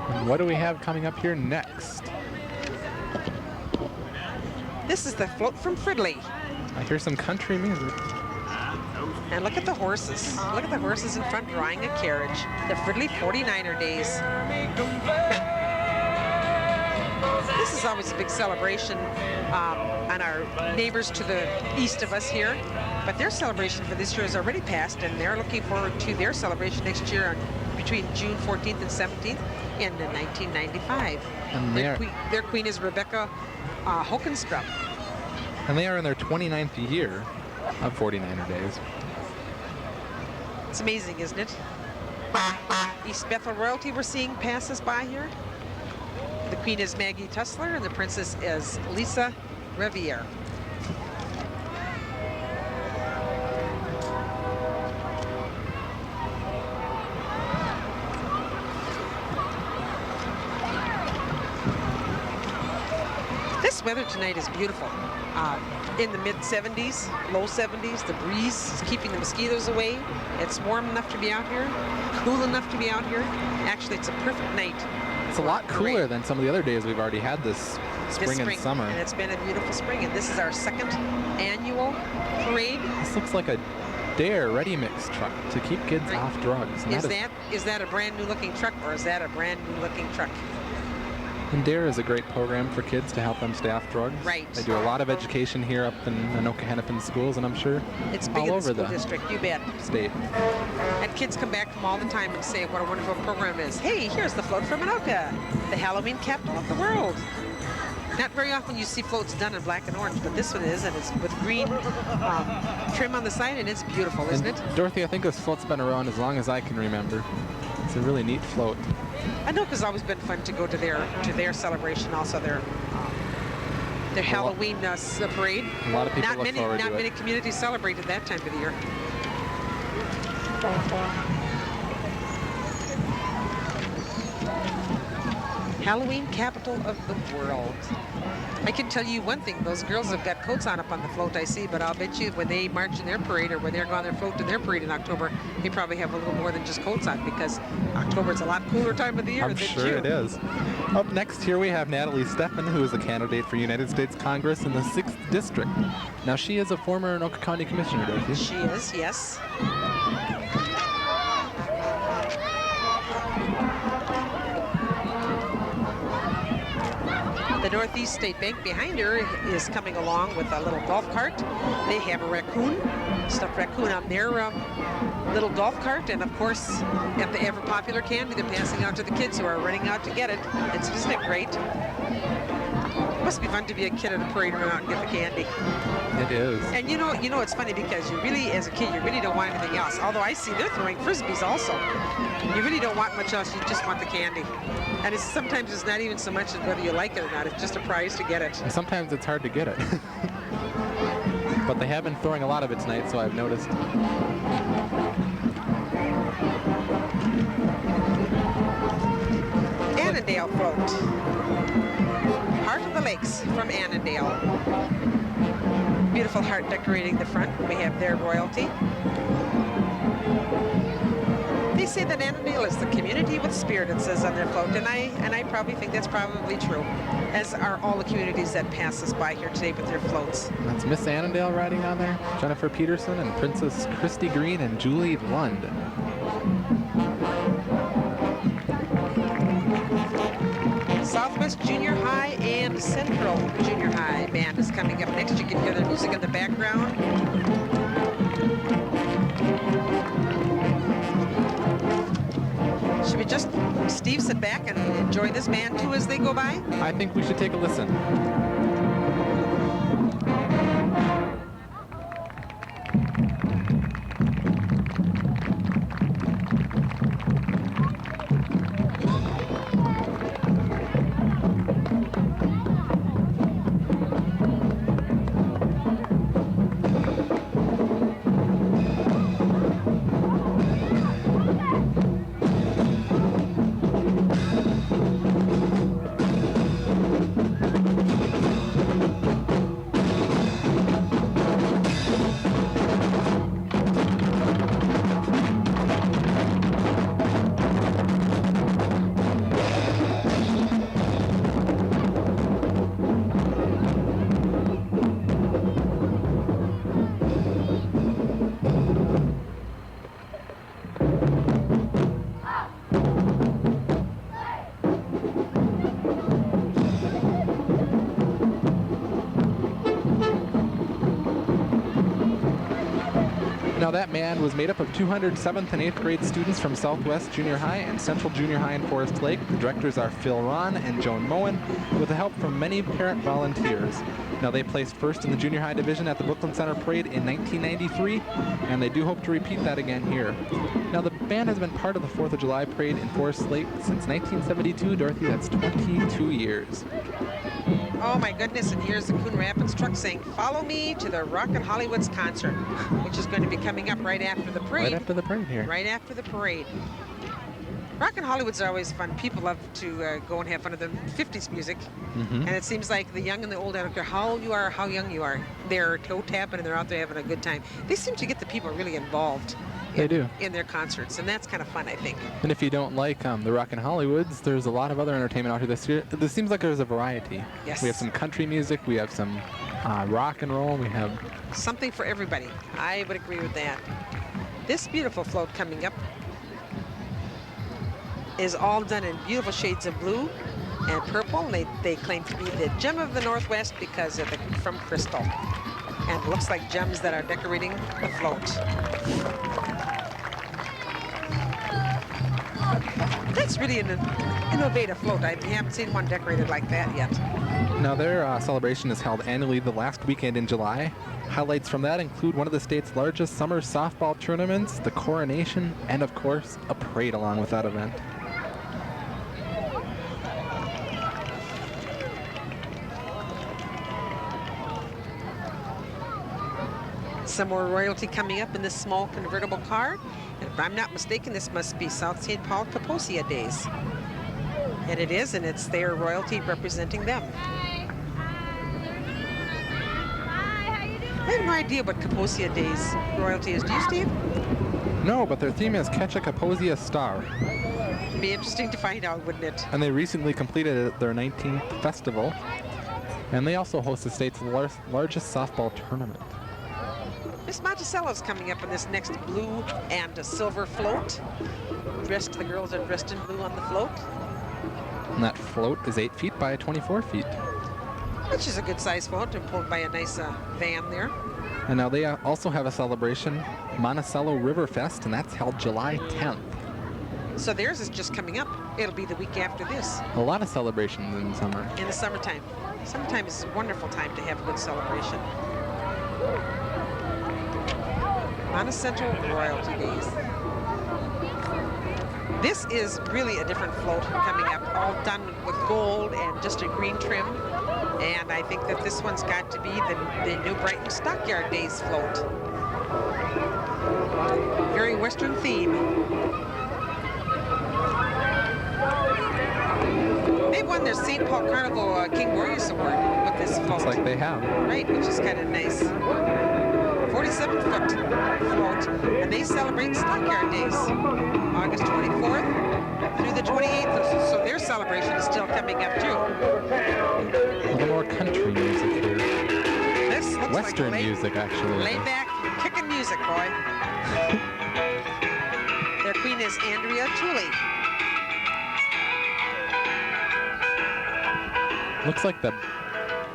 [SPEAKER 2] And what do we have coming up here next?
[SPEAKER 1] This is the float from Fridley.
[SPEAKER 2] I hear some country music.
[SPEAKER 1] And look at the horses. Look at the horses in front drawing a carriage. The Fridley 49er days. This is always a big celebration on our neighbors to the east of us here. But their celebration for this year is already passed, and they're looking forward to their celebration next year between June 14th and 17th in 1995.
[SPEAKER 2] And
[SPEAKER 1] Their queen is Rebecca Hokenstrup.
[SPEAKER 2] And they are in their 29th year of 49er days.
[SPEAKER 1] It's amazing, isn't it? East Bethel royalty we're seeing pass us by here. The queen is Maggie Tussler, and the princess is Lisa Reviere. This weather tonight is beautiful. In the mid 70s, low 70s, the breeze is keeping the mosquitoes away. It's warm enough to be out here, cool enough to be out here. Actually, it's a perfect night.
[SPEAKER 2] It's a lot cooler than some of the other days we've already had this spring and summer.
[SPEAKER 1] And it's been a beautiful spring, and this is our second annual parade.
[SPEAKER 2] This looks like a Dare Ready Mix truck to keep kids
[SPEAKER 1] Right.
[SPEAKER 2] off drugs. And
[SPEAKER 1] Is that a brand new looking truck, or is that a brand new looking truck?
[SPEAKER 2] And Dare is a great program for kids to help them stay off drugs.
[SPEAKER 1] Right.
[SPEAKER 2] They do a lot of education here up in Anoka Hennepin schools, and I'm sure
[SPEAKER 1] It's big
[SPEAKER 2] all
[SPEAKER 1] in the
[SPEAKER 2] over
[SPEAKER 1] school
[SPEAKER 2] the
[SPEAKER 1] district, you bet.
[SPEAKER 2] state.
[SPEAKER 1] And kids come back from all the time and say what a wonderful program is. Hey, here's the float from Anoka, the Halloween capital of the world. Not very often you see floats done in black and orange, but this one is, and it's with green trim on the side, and it's beautiful, isn't it?
[SPEAKER 2] Dorothy, I think this float's been around as long as I can remember. It's a really neat float.
[SPEAKER 1] Anoka's always been fun to go to their celebration, also their Halloween parade.
[SPEAKER 2] A lot of people
[SPEAKER 1] Not
[SPEAKER 2] look
[SPEAKER 1] many,
[SPEAKER 2] forward
[SPEAKER 1] not
[SPEAKER 2] to
[SPEAKER 1] many
[SPEAKER 2] it.
[SPEAKER 1] communities celebrate at that time of the year. Halloween capital of the world. I can tell you one thing, those girls have got coats on up on the float, I see, but I'll bet you when they march in their parade or when they're on their float in their parade in October, they probably have a little more than just coats on, because October's a lot cooler time of the year
[SPEAKER 2] I'm
[SPEAKER 1] than
[SPEAKER 2] sure
[SPEAKER 1] June.
[SPEAKER 2] it is. Up next here we have Natalie Steffen, who is a candidate for United States Congress in the 6th District. Now she is a former Anoka County Commissioner, Dorothy.
[SPEAKER 1] She is, yes. The Northeast State Bank behind her is coming along with a little golf cart. They have a raccoon, stuffed raccoon on their little golf cart, and of course, at the ever popular candy they're passing out to the kids who are running out to get it. Isn't it great? It must be fun to be a kid at a parade and run out and get the candy.
[SPEAKER 2] It is.
[SPEAKER 1] And you know, it's funny because you really, as a kid, you really don't want anything else. Although I see they're throwing frisbees also. You really don't want much else. You just want the candy. And sometimes it's not even so much as whether you like it or not. It's just a prize to get it.
[SPEAKER 2] And sometimes it's hard to get it. but they have been throwing a lot of it tonight, so I've noticed.
[SPEAKER 1] Annandale float. Heart of the Lakes from Annandale. Beautiful heart decorating the front. We have their royalty. They say that Annandale is the community with spirit, it says on their float, and I probably think that's probably true, as are all the communities that pass us by here today with their floats.
[SPEAKER 2] That's Miss Annandale riding on there, Jennifer Peterson and Princess Christy Green and Julie Lund.
[SPEAKER 1] Southwest Junior High and Central Junior High band is coming up next. You can hear their music in the background. Should we just, Steve, sit back and enjoy this band too as they go by?
[SPEAKER 2] I think we should take a listen. Now that band was made up of 200 7th and 8th grade students from Southwest Junior High and Central Junior High in Forest Lake. The directors are Phil Ron and Joan Moen, with the help from many parent volunteers. Now they placed first in the junior high division at the Brooklyn Center Parade in 1993, and they do hope to repeat that again here. Now the band has been part of the 4th of July Parade in Forest Lake since 1972. Dorothy, that's 22 years.
[SPEAKER 1] Oh my goodness, and here's the Coon Rapids truck saying, "Follow me to the Rockin' Hollywoods concert," which is going to be coming up right after the parade.
[SPEAKER 2] Right after the parade here.
[SPEAKER 1] Right after the parade. Rockin' Hollywoods are always fun. People love to go and have fun of the 50s music. And it seems like the young and the old, I don't care how old you are or how young you are, they're toe tapping and they're out there having a good time. They seem to get the people really involved.
[SPEAKER 2] They do.
[SPEAKER 1] In their concerts, and that's kind of fun, I think.
[SPEAKER 2] And if you don't like the Rockin' Hollywoods, there's a lot of other entertainment out here this year. This seems like there's a variety.
[SPEAKER 1] Yes.
[SPEAKER 2] We have some country music, we have some rock and roll, we have...
[SPEAKER 1] Something for everybody. I would agree with that. This beautiful float coming up is all done in beautiful shades of blue and purple. They claim to be the gem of the Northwest because of from crystal. And it looks like gems that are decorating the float. That's really an innovative float. I haven't seen one decorated like that yet.
[SPEAKER 2] Now their celebration is held annually the last weekend in July. Highlights from that include one of the state's largest summer softball tournaments, the coronation, and of course, a parade along with that event.
[SPEAKER 1] Some more royalty coming up in this small convertible car. And if I'm not mistaken, this must be South St. Paul Kaposia Days. And it is, and it's their royalty representing them. I have no idea what Kaposia Days royalty is. Do you, Steve?
[SPEAKER 2] No, but their theme is Catch a Kaposia Star.
[SPEAKER 1] It'd be interesting to find out, wouldn't it?
[SPEAKER 2] And they recently completed their 19th festival. And they also host the state's largest softball tournament.
[SPEAKER 1] Miss Monticello's coming up in this next blue and a silver float. The girls are dressed in blue on the float.
[SPEAKER 2] And that float is 8 feet by 24 feet.
[SPEAKER 1] Which is a good size float and pulled by a nice van there.
[SPEAKER 2] And now they also have a celebration, Monticello River Fest, and that's held July 10th.
[SPEAKER 1] So theirs is just coming up. It'll be the week after this.
[SPEAKER 2] A lot of celebrations in summer.
[SPEAKER 1] In the summertime. Summertime is a wonderful time to have a good celebration. Monticello Royalty Days. This is really a different float coming up, all done with gold and just a green trim. And I think that this one's got to be the New Brighton Stockyard Days float. Very Western theme. They won their St. Paul Carnival King Warriors Award with this float.
[SPEAKER 2] Looks like they have.
[SPEAKER 1] Right, which is kind of nice. 47-foot float, and they celebrate Stockyard Days, August 24th through the 28th. So their celebration is still coming up too.
[SPEAKER 2] A little more country music here.
[SPEAKER 1] This looks
[SPEAKER 2] Western
[SPEAKER 1] like
[SPEAKER 2] music, actually.
[SPEAKER 1] laid back, kicking music, boy. Their queen is Andrea Tooley.
[SPEAKER 2] Looks like the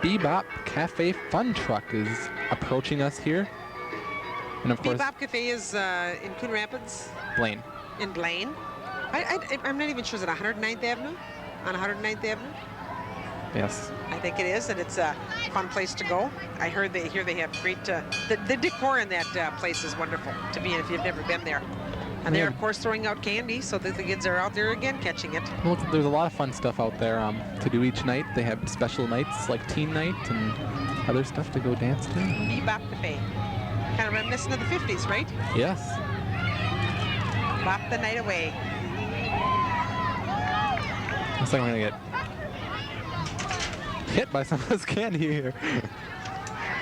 [SPEAKER 2] Bebop Cafe Fun Truck is approaching us here. And of course,
[SPEAKER 1] Bebop Cafe is in Coon Rapids,
[SPEAKER 2] Blaine.
[SPEAKER 1] in Blaine. I'm not even sure, is it 109th Avenue? On 109th Avenue?
[SPEAKER 2] Yes.
[SPEAKER 1] I think it is, and it's a fun place to go. I heard here they have great, the decor in that place is wonderful to be in if you've never been there. And they're, of course, throwing out candy so that the kids are out there again catching it.
[SPEAKER 2] Well, there's a lot of fun stuff out there to do each night. They have special nights like teen night and other stuff to go dance to.
[SPEAKER 1] Bebop Cafe. Kind of reminiscent of the 50s, right?
[SPEAKER 2] Yes.
[SPEAKER 1] Bop the night away.
[SPEAKER 2] Looks like we're gonna get hit by some of this candy here.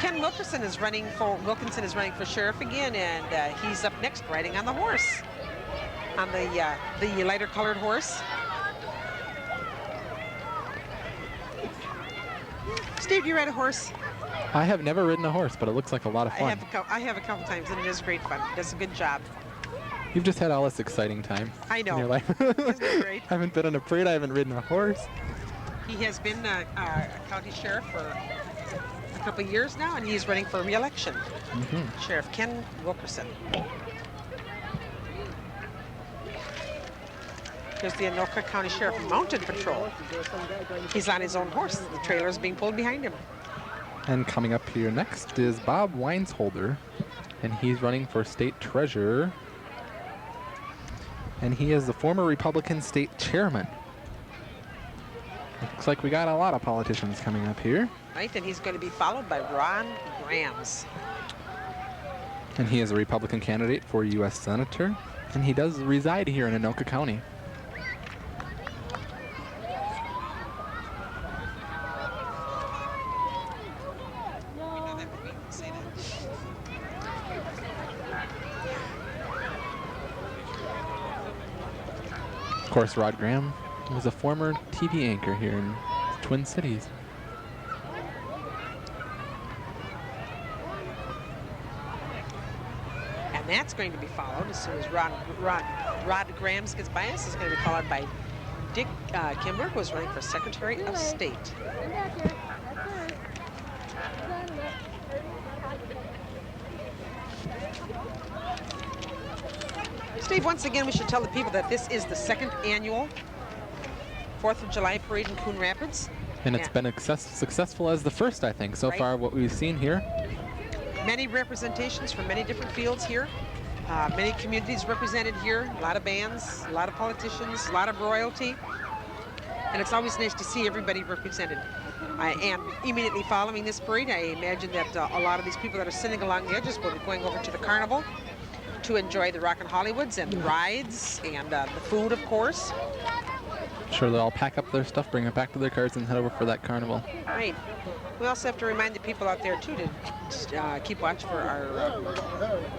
[SPEAKER 1] Ken Wilkinson is running for sheriff again, and he's up next riding on the horse, on the lighter colored horse. Steve, do you ride a horse?
[SPEAKER 2] I have never ridden a horse, but it looks like a lot of fun.
[SPEAKER 1] I have a couple times, and it is great fun. It does a good job.
[SPEAKER 2] You've just had all this exciting time.
[SPEAKER 1] I know.
[SPEAKER 2] In your life.
[SPEAKER 1] Isn't it great?
[SPEAKER 2] I haven't been on a parade. I haven't ridden a horse.
[SPEAKER 1] He has been a county sheriff for a couple of years now, and he's running for re-election. Sheriff Ken Wilkerson. Here's the Anoka County Sheriff Mounted Patrol. He's on his own horse. The trailer is being pulled behind him.
[SPEAKER 2] And coming up here next is Bob Weinsholder, and he's running for state treasurer. And he is the former Republican state chairman. Looks like we got a lot of politicians coming up here.
[SPEAKER 1] Right, and he's going to be followed by Ron Grams.
[SPEAKER 2] And he is a Republican candidate for U.S. Senator, and he does reside here in Anoka County. Of course, Rod Graham was a former TV anchor here in the Twin Cities.
[SPEAKER 1] And that's going to be followed as soon as Rod Grams gets by us. Is going to be followed by Dick Kimber, who is running for Secretary of State. Steve, once again, we should tell the people that this is the second annual 4th of July parade in Coon Rapids.
[SPEAKER 2] And it's been successful as the first, I think, so far, what we've seen here.
[SPEAKER 1] Many representations from many different fields here. Many communities represented here. A lot of bands, a lot of politicians, a lot of royalty. And it's always nice to see everybody represented. And immediately following this parade, I imagine that a lot of these people that are sitting along the edges will be going over to the carnival to enjoy the Rockin' Hollywoods and the rides and the food, of course.
[SPEAKER 2] Sure, they'll all pack up their stuff, bring it back to their cars, and head over for that carnival.
[SPEAKER 1] Right. We also have to remind the people out there, too, to keep watch for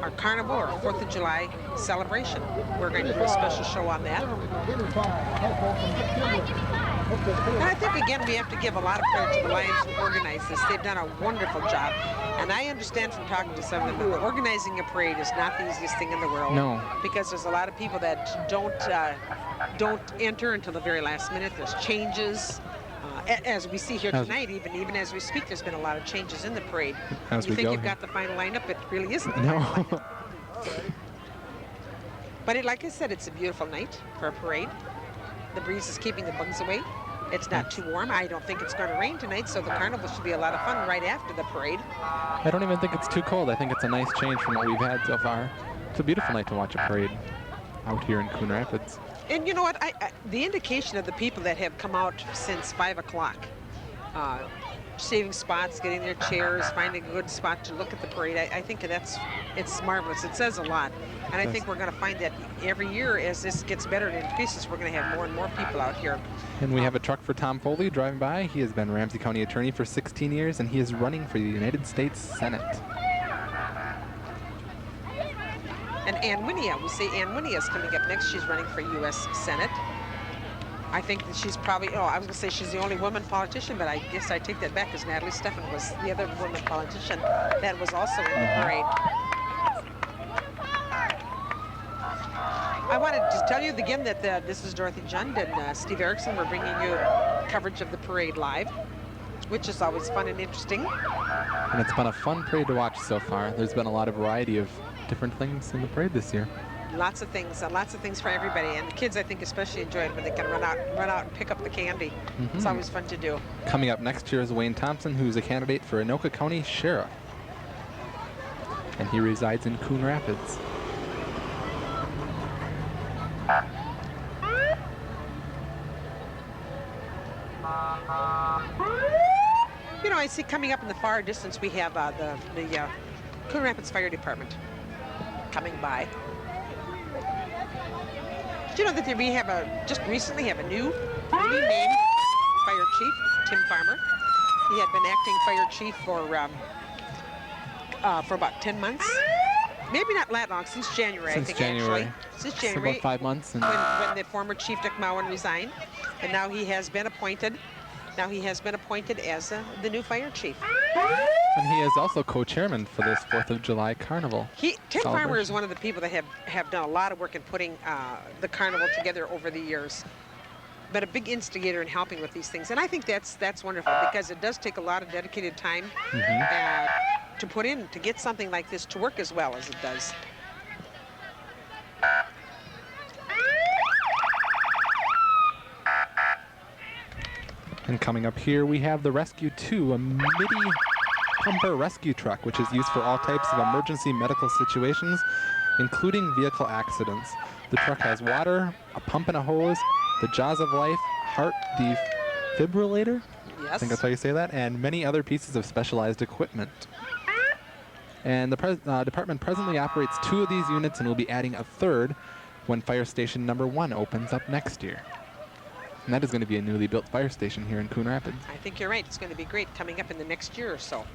[SPEAKER 1] our carnival, or 4th of July celebration. We're going to do a special show on that. And I think, again, we have to give a lot of credit to the Lions who organized this. They've done a wonderful job. And I understand from talking to some of them that organizing a parade is not the easiest thing in the world.
[SPEAKER 2] No.
[SPEAKER 1] Because there's a lot of people that don't enter until the very last minute. There's changes. As we see here tonight, even as we speak, there's been a lot of changes in the parade.
[SPEAKER 2] As
[SPEAKER 1] you
[SPEAKER 2] we
[SPEAKER 1] think
[SPEAKER 2] go
[SPEAKER 1] you've
[SPEAKER 2] here.
[SPEAKER 1] got the final lineup, it really isn't the
[SPEAKER 2] No.
[SPEAKER 1] final lineup. But like I said, it's a beautiful night for a parade. The breeze is keeping the bugs away. It's not too warm. I don't think it's going to rain tonight, so the carnival should be a lot of fun right after the parade.
[SPEAKER 2] I don't even think it's too cold. I think it's a nice change from what we've had so far. It's a beautiful night to watch a parade out here in Coon Rapids.
[SPEAKER 1] And you know what? The indication of the people that have come out since 5 o'clock, saving spots, getting their chairs, finding a good spot to look at the parade, I think it's marvelous. It says a lot. And I think we're going to find that every year as this gets better and increases, we're going to have more and more people out here.
[SPEAKER 2] And we have a truck for Tom Foley driving by. He has been Ramsey County Attorney for 16 years, and he is running for the United States Senate.
[SPEAKER 1] And Ann Winnia, we say Ann Winnia is coming up next. She's running for U.S. Senate. I think that she's probably, I was going to say she's the only woman politician, but I guess I take that back because Natalie Steffen was the other woman politician that was also in the parade. I wanted to tell you again that this is Dorothy Jund and Steve Erickson. We're bringing you coverage of the parade live, which is always fun and interesting.
[SPEAKER 2] And it's been a fun parade to watch so far. There's been a lot of variety of different things in the parade this year.
[SPEAKER 1] Lots of things for everybody, and the kids I think especially enjoy it when they can run out and pick up the candy. It's always fun to do.
[SPEAKER 2] Coming up next year is Wayne Thompson, who's a candidate for Anoka County Sheriff, and he resides in Coon Rapids.
[SPEAKER 1] You know, I see coming up in the far distance we have the Coon Rapids Fire Department coming by. Do you know that we have just recently have a new newly named fire chief, Tim Farmer. He had been acting fire chief for about 10 months. Maybe not that long, since January,
[SPEAKER 2] Since
[SPEAKER 1] I think,
[SPEAKER 2] January.
[SPEAKER 1] actually. Since January.
[SPEAKER 2] So about 5 months. And
[SPEAKER 1] when the former Chief Dick Mowen resigned. And now he has been appointed. Now he has been appointed as the new fire chief.
[SPEAKER 2] And he is also co-chairman for this 4th of July Carnival.
[SPEAKER 1] Tim Farmer is one of the people that have done a lot of work in putting the carnival together over the years. But a big instigator in helping with these things. And I think that's wonderful because it does take a lot of dedicated time to put in to get something like this to work as well as it does.
[SPEAKER 2] And coming up here, we have the Rescue 2, a MIDI pumper rescue truck, which is used for all types of emergency medical situations, including vehicle accidents. The truck has water, a pump and a hose, the Jaws of Life heart defibrillator,
[SPEAKER 1] Yes.
[SPEAKER 2] I think that's how you say that, and many other pieces of specialized equipment. And the department presently operates 2 of these units and will be adding a 3rd when fire station number 1 opens up next year. And that is going to be a newly built fire station here in Coon Rapids.
[SPEAKER 1] I think you're right. It's going to be great coming up in the next year or so.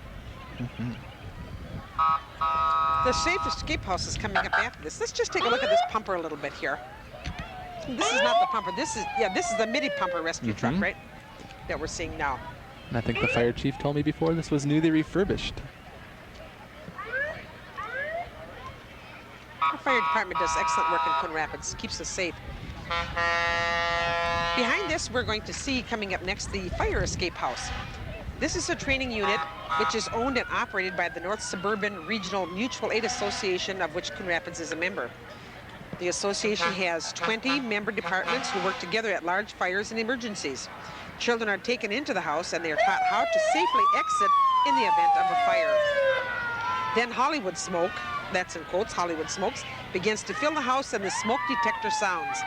[SPEAKER 1] The safe escape house is coming up after this. Let's just take a look at this pumper a little bit here. This is not the pumper. This is the MIDI pumper rescue truck, right? That we're seeing now.
[SPEAKER 2] And I think the fire chief told me before this was newly refurbished.
[SPEAKER 1] Our fire department does excellent work in Coon Rapids. Keeps us safe. Behind this, we're going to see coming up next the fire escape house. This is a training unit which is owned and operated by the North Suburban Regional Mutual Aid Association, of which Coon Rapids is a member. The association has 20 member departments who work together at large fires and emergencies. Children are taken into the house and they are taught how to safely exit in the event of a fire. Then Hollywood smoke, that's in quotes, Hollywood smokes, begins to fill the house and the smoke detector sounds.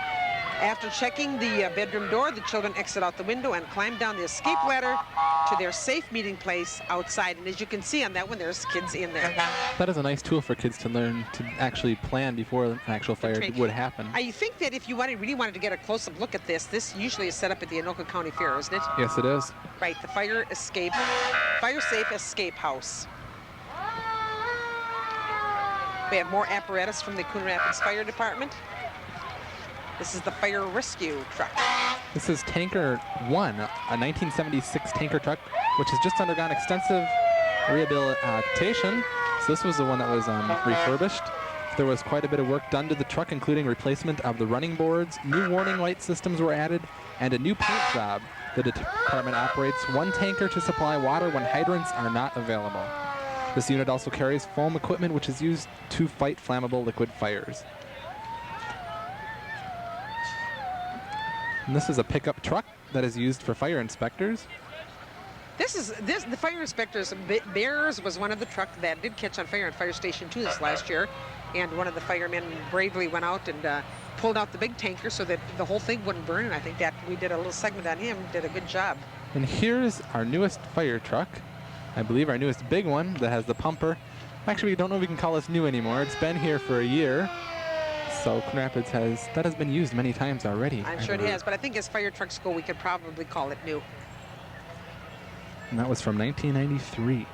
[SPEAKER 1] After checking the bedroom door, the children exit out the window and climb down the escape ladder to their safe meeting place outside. And as you can see on that one, there's kids in there.
[SPEAKER 2] That is a nice tool for kids to learn to actually plan before an actual fire would happen.
[SPEAKER 1] I think that if you really wanted to get a close-up look at this usually is set up at the Anoka County Fair, isn't it?
[SPEAKER 2] Yes, it is.
[SPEAKER 1] Right, the fire safe escape house. We have more apparatus from the Coon Rapids Fire Department. This is the fire rescue truck.
[SPEAKER 2] This is Tanker 1, a 1976 tanker truck, which has just undergone extensive rehabilitation. So this was the one that was refurbished. There was quite a bit of work done to the truck, including replacement of the running boards, new warning light systems were added, and a new paint job. The department operates 1 tanker to supply water when hydrants are not available. This unit also carries foam equipment, which is used to fight flammable liquid fires. And this is a pickup truck that is used for fire inspectors.
[SPEAKER 1] The fire inspectors, Bears was one of the trucks that did catch on fire in Fire Station 2 this last year. and one of the firemen bravely went out and pulled out the big tanker so that the whole thing wouldn't burn. And I think that we did a little segment on him, did a good job.
[SPEAKER 2] And here's our newest fire truck. I believe our newest big one that has the pumper. Actually, we don't know if we can call this new anymore. It's been here for a year. So Coon Rapids has been used many times already.
[SPEAKER 1] I'm sure it has, but I think as fire trucks go, we could probably call it new.
[SPEAKER 2] And that was from 1993.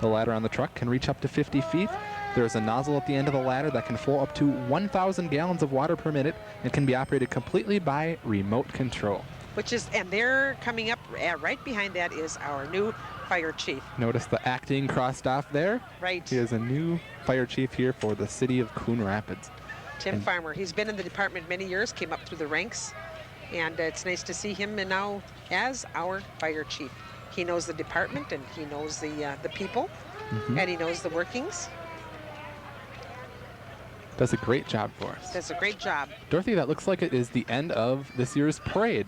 [SPEAKER 2] The ladder on the truck can reach up to 50 feet. There's a nozzle at the end of the ladder that can flow up to 1,000 gallons of water per minute and can be operated completely by remote control.
[SPEAKER 1] And they're coming up right behind that is our new fire chief.
[SPEAKER 2] Notice the acting crossed off there.
[SPEAKER 1] Right.
[SPEAKER 2] He is a new fire chief here for the city of Coon Rapids.
[SPEAKER 1] Tim Farmer. He's been in the department many years, came up through the ranks, and it's nice to see him and now as our fire chief. He knows the department and he knows the people, and he knows the workings.
[SPEAKER 2] Does a great job for us.
[SPEAKER 1] Does a great job.
[SPEAKER 2] Dorothy, that looks like it is the end of this year's parade.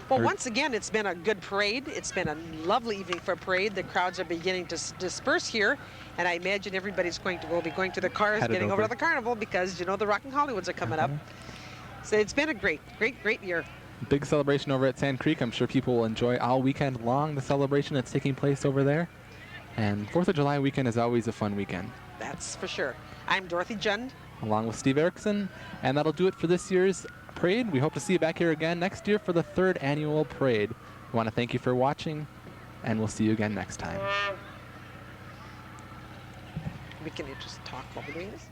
[SPEAKER 1] Well, once again, it's been a good parade. It's been a lovely evening for a parade. The crowds are beginning to disperse here, and I imagine everybody's will be going to their cars, getting over to the carnival because, you know, the Rockin' Hollywoods are coming up. So it's been a great year.
[SPEAKER 2] Big celebration over at Sand Creek. I'm sure people will enjoy all weekend long the celebration that's taking place over there. And 4th of July weekend is always a fun weekend.
[SPEAKER 1] That's for sure. I'm Dorothy Jund.
[SPEAKER 2] Along with Steve Erickson. And that'll do it for this year's parade. We hope to see you back here again next year for the 3rd annual parade. We want to thank you for watching, and we'll see you again next time.
[SPEAKER 1] We can just talk while we're doing this.